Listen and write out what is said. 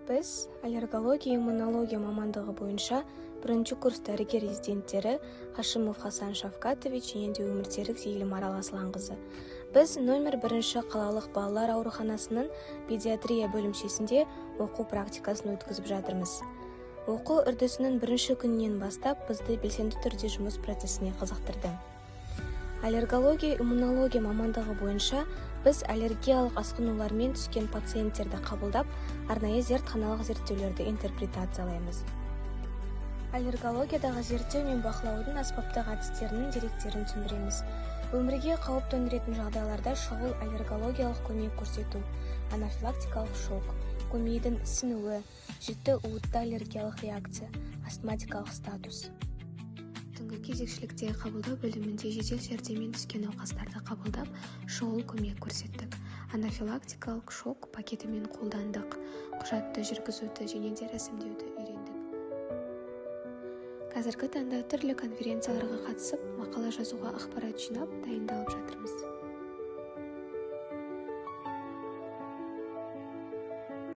Біз аллергология иммунология мамандығы бойынша бірінші курс дәрігер резиденттері Хашимов Хасан Шавкатович және де Өмірсерік Сейілмарал Асланқызы. Біз номер 1 қалалық балалар ауруханасының педиатрия бөлімшесінде оқу практикасын өткізіп жатырмыз. Оқу үрдісінің бірінші күнінен бастап бізді белсенді түрде жұмыс процесіне қызықтырды. Аллергология иммунология мамандығы бойынша біз аллергиялық асқынулармен түскен пациенттерді қабылдап, арнайы зертханалық зерттеулерді интерпретациялаймыз. Аллергологиядағы зерттеу мен бақылаудың аспаптық әдістерінің деректерін түсіндіреміз. Өмірге қауіп төндіретін жағдайларда шұғыл аллергологиялық көмек көрсету, анафилактикалық шок, көмейдің ісінуі, жіті уытты аллергиялық реакция, астматикалық статус. Түнгі кезекшілікте қабылдау бөлімінде жедел жәрдеммен түскен науқастарды қабылдап, шұғыл көмек көрсеттік. Анафилактикалық шок пакетімен қолдандық. Құжатты жүргізуді және де рәсімдеуді үйрендік. Қазіргі таңда түрлі конференцияларға қатысып, мақала жазуға ақпарат жинап, дайындалып жатырмыз.